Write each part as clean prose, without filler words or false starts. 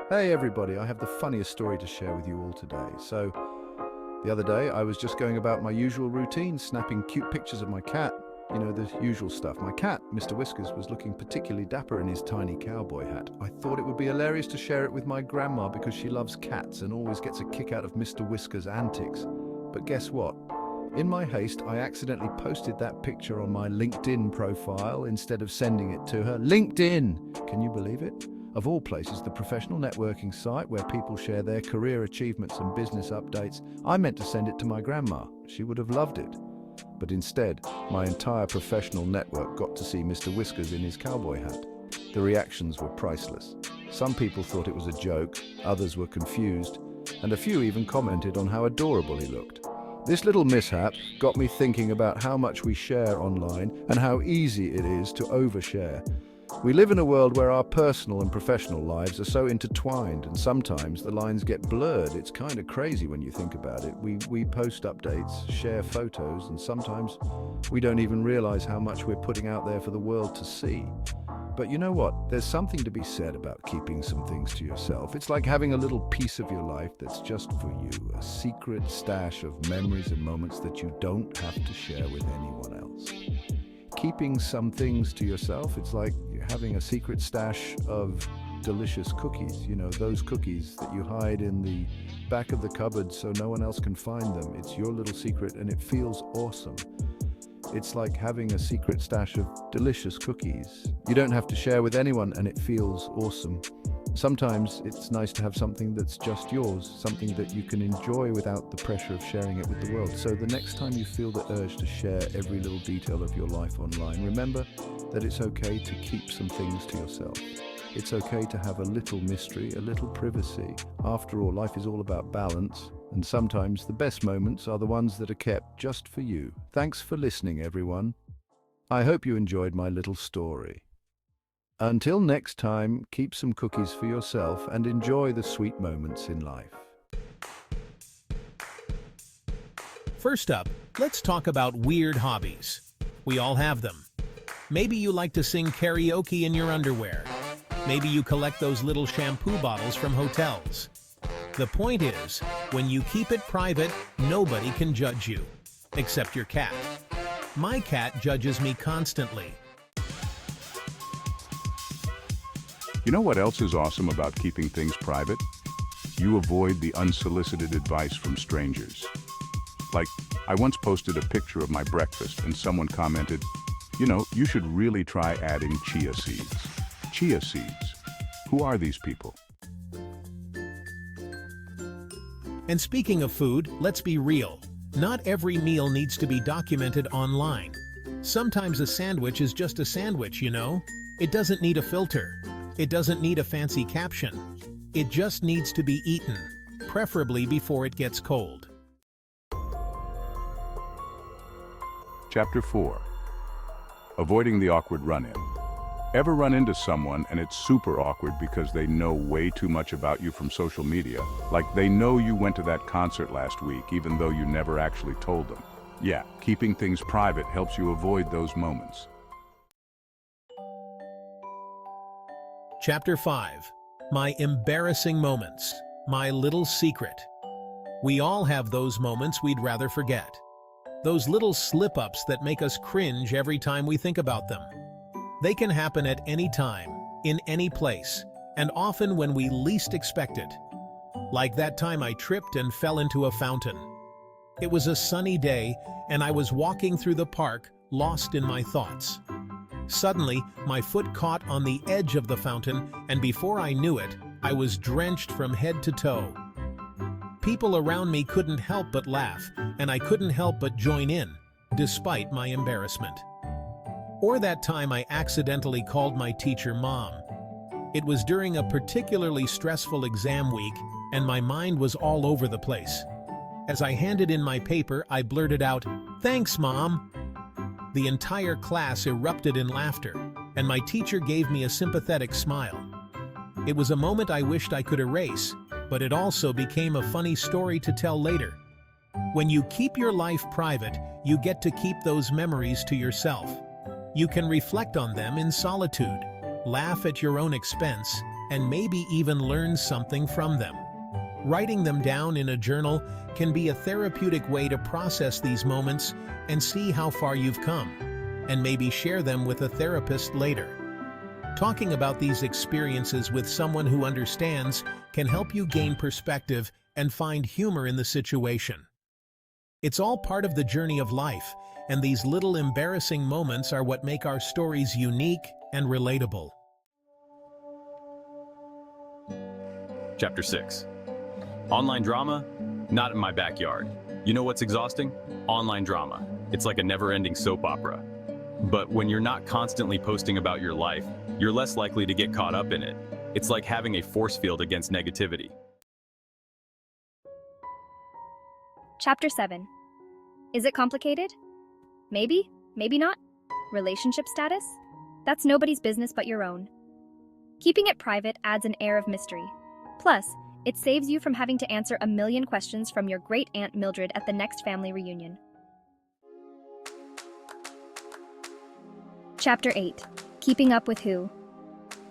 Hey everybody, I have the funniest story to share with you all today. So, the other day I was just going about my usual routine, snapping cute pictures of my cat. You know, the usual stuff. My cat, Mr. Whiskers, was looking particularly dapper in his tiny cowboy hat. I thought it would be hilarious to share it with my grandma because she loves cats and always gets a kick out of Mr. Whiskers' antics. But guess what? In my haste, I accidentally posted that picture on my LinkedIn profile instead of sending it to her. LinkedIn! Can you believe it? Of all places, the professional networking site where people share their career achievements and business updates. I meant to send it to my grandma. She would have loved it. But instead, my entire professional network got to see Mr. Whiskers in his cowboy hat. The reactions were priceless. Some people thought it was a joke, others were confused, and a few even commented on how adorable he looked. This little mishap got me thinking about how much we share online and how easy it is to overshare. We live in a world where our personal and professional lives are so intertwined, and sometimes the lines get blurred. It's kind of crazy when you think about it. We post updates, share photos, and sometimes we don't even realize how much we're putting out there for the world to see. But you know what? There's something to be said about keeping some things to yourself. It's like having a little piece of your life that's just for you, a secret stash of memories and moments that you don't have to share with anyone else. Keeping some things to yourself, it's like having a secret stash of delicious cookies. You know, those cookies that you hide in the back of the cupboard so no one else can find them. It's your little secret and it feels awesome. It's like having a secret stash of delicious cookies. You don't have to share with anyone and it feels awesome. Sometimes it's nice to have something that's just yours, something that you can enjoy without the pressure of sharing it with the world. So the next time you feel the urge to share every little detail of your life online, remember that it's okay to keep some things to yourself. It's okay to have a little mystery, a little privacy. After all, life is all about balance, and sometimes the best moments are the ones that are kept just for you. Thanks for listening, everyone. I hope you enjoyed my little story. Until next time, keep some cookies for yourself and enjoy the sweet moments in life. First up, let's talk about weird hobbies. We all have them. Maybe you like to sing karaoke in your underwear. Maybe you collect those little shampoo bottles from hotels. The point is, when you keep it private, nobody can judge you, except your cat. My cat judges me constantly. You know what else is awesome about keeping things private? You avoid the unsolicited advice from strangers. Like, I once posted a picture of my breakfast and someone commented, "You know, you should really try adding chia seeds." Chia seeds? Who are these people? And speaking of food, let's be real. Not every meal needs to be documented online. Sometimes a sandwich is just a sandwich, you know? It doesn't need a filter. It doesn't need a fancy caption. It just needs to be eaten, preferably before it gets cold. Chapter 4. Avoiding the awkward run-in. Ever run into someone and it's super awkward because they know way too much about you from social media? Like they know you went to that concert last week even though you never actually told them. Yeah, keeping things private helps you avoid those moments. Chapter 5. My embarrassing moments. My little secret. We all have those moments we'd rather forget. Those little slip-ups that make us cringe every time we think about them. They can happen at any time, in any place, and often when we least expect it. Like that time I tripped and fell into a fountain. It was a sunny day, and I was walking through the park, lost in my thoughts. Suddenly, my foot caught on the edge of the fountain, and before I knew it, I was drenched from head to toe. People around me couldn't help but laugh, and I couldn't help but join in, despite my embarrassment. Or that time I accidentally called my teacher Mom. It was during a particularly stressful exam week, and my mind was all over the place. As I handed in my paper, I blurted out, "Thanks, Mom." The entire class erupted in laughter, and my teacher gave me a sympathetic smile. It was a moment I wished I could erase, but it also became a funny story to tell later. When you keep your life private, you get to keep those memories to yourself. You can reflect on them in solitude, laugh at your own expense, and maybe even learn something from them. Writing them down in a journal can be a therapeutic way to process these moments and see how far you've come, and maybe share them with a therapist later. Talking about these experiences with someone who understands can help you gain perspective and find humor in the situation. It's all part of the journey of life, and these little embarrassing moments are what make our stories unique and relatable. Chapter 6. Online drama? Not in my backyard. You know what's exhausting? Online drama. It's like a never-ending soap opera. But when you're not constantly posting about your life, you're less likely to get caught up in it. It's like having a force field against negativity. Chapter 7. Is it complicated? Maybe, maybe not. Relationship status? That's nobody's business but your own. Keeping it private adds an air of mystery. Plus, it saves you from having to answer a million questions from your great-aunt Mildred at the next family reunion. Chapter 8. Keeping up with who?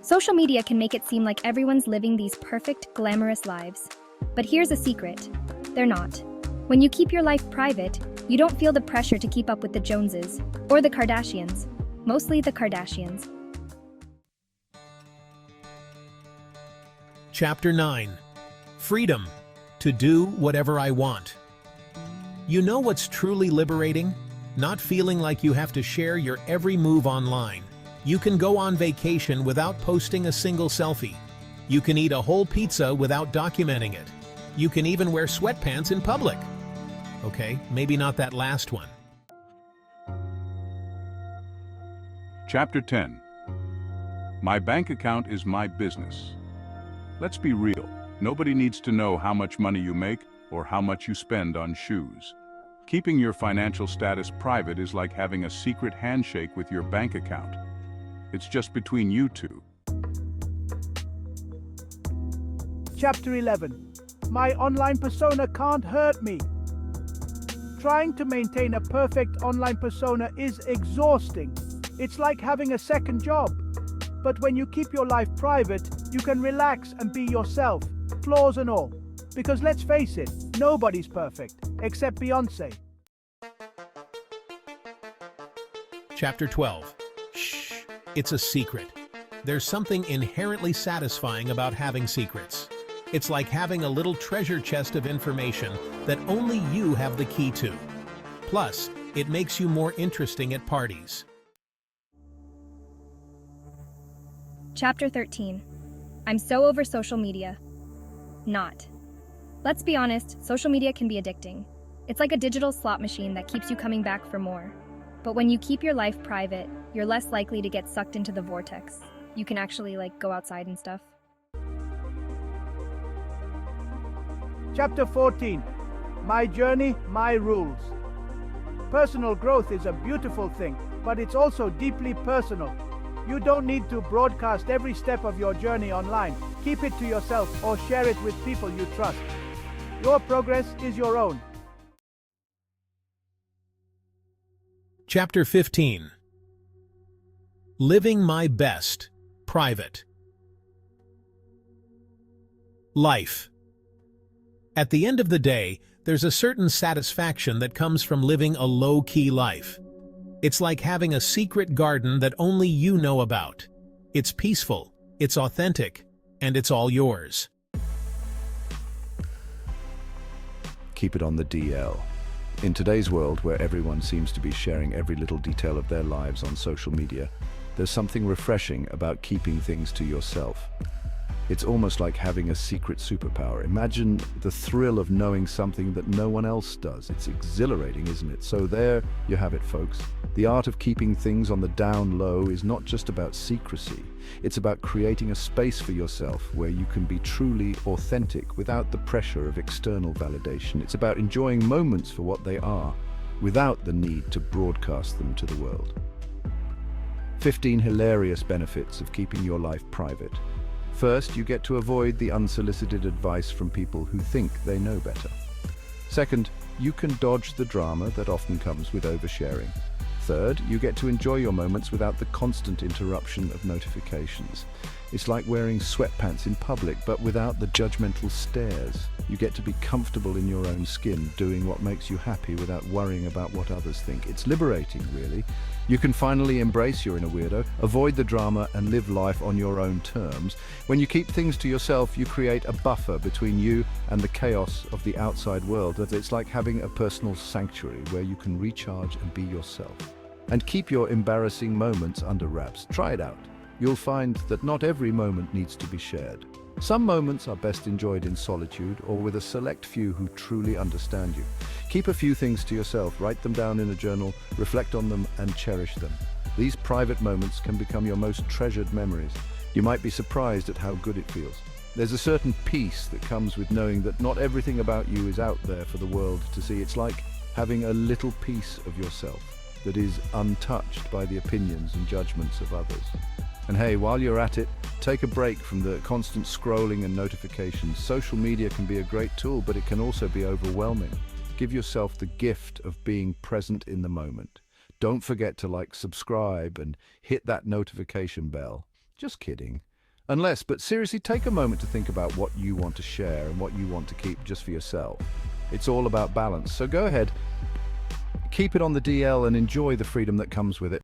Social media can make it seem like everyone's living these perfect, glamorous lives. But here's a secret. They're not. When you keep your life private, you don't feel the pressure to keep up with the Joneses or the Kardashians. Mostly the Kardashians. Chapter 9. Freedom to do whatever I want. You know what's truly liberating? Not feeling like you have to share your every move online. You can go on vacation without posting a single selfie. You can eat a whole pizza without documenting it. You can even wear sweatpants in public. Okay, maybe not that last one. Chapter 10. My bank account is my business. Let's be real. Nobody needs to know how much money you make or how much you spend on shoes. Keeping your financial status private is like having a secret handshake with your bank account. It's just between you two. Chapter 11. My online persona can't hurt me. Trying to maintain a perfect online persona is exhausting. It's like having a second job. But when you keep your life private, you can relax and be yourself, flaws and all. Because let's face it, nobody's perfect, except Beyoncé. Chapter 12. Shh, it's a secret. There's something inherently satisfying about having secrets. It's like having a little treasure chest of information that only you have the key to. Plus, it makes you more interesting at parties. Chapter 13. I'm so over social media. Not. Let's be honest, social media can be addicting. It's like a digital slot machine that keeps you coming back for more. But when you keep your life private, you're less likely to get sucked into the vortex. You can actually, go outside and stuff. Chapter 14. My journey, my rules. Personal growth is a beautiful thing, but it's also deeply personal. You don't need to broadcast every step of your journey online. Keep it to yourself or share it with people you trust. Your progress is your own. Chapter 15. Living my best, private. Life. At the end of the day, there's a certain satisfaction that comes from living a low-key life. It's like having a secret garden that only you know about. It's peaceful, it's authentic, and it's all yours. Keep it on the DL. In today's world where everyone seems to be sharing every little detail of their lives on social media, there's something refreshing about keeping things to yourself. It's almost like having a secret superpower. Imagine the thrill of knowing something that no one else does. It's exhilarating, isn't it? So there you have it, folks. The art of keeping things on the down low is not just about secrecy. It's about creating a space for yourself where you can be truly authentic without the pressure of external validation. It's about enjoying moments for what they are, without the need to broadcast them to the world. 15 hilarious benefits of keeping your life private. First, you get to avoid the unsolicited advice from people who think they know better. Second, you can dodge the drama that often comes with oversharing. Third, you get to enjoy your moments without the constant interruption of notifications. It's like wearing sweatpants in public, but without the judgmental stares. You get to be comfortable in your own skin, doing what makes you happy without worrying about what others think. It's liberating, really. You can finally embrace your inner weirdo, avoid the drama, and live life on your own terms. When you keep things to yourself, you create a buffer between you and the chaos of the outside world. It's like having a personal sanctuary where you can recharge and be yourself. And keep your embarrassing moments under wraps. Try it out. You'll find that not every moment needs to be shared. Some moments are best enjoyed in solitude or with a select few who truly understand you. Keep a few things to yourself, write them down in a journal, reflect on them, and cherish them. These private moments can become your most treasured memories. You might be surprised at how good it feels. There's a certain peace that comes with knowing that not everything about you is out there for the world to see. It's like having a little piece of yourself that is untouched by the opinions and judgments of others. And hey, while you're at it, take a break from the constant scrolling and notifications. Social media can be a great tool, but it can also be overwhelming. Give yourself the gift of being present in the moment. Don't forget to subscribe, and hit that notification bell. Just kidding. But seriously, take a moment to think about what you want to share and what you want to keep just for yourself. It's all about balance, so go ahead, keep it on the DL and enjoy the freedom that comes with it.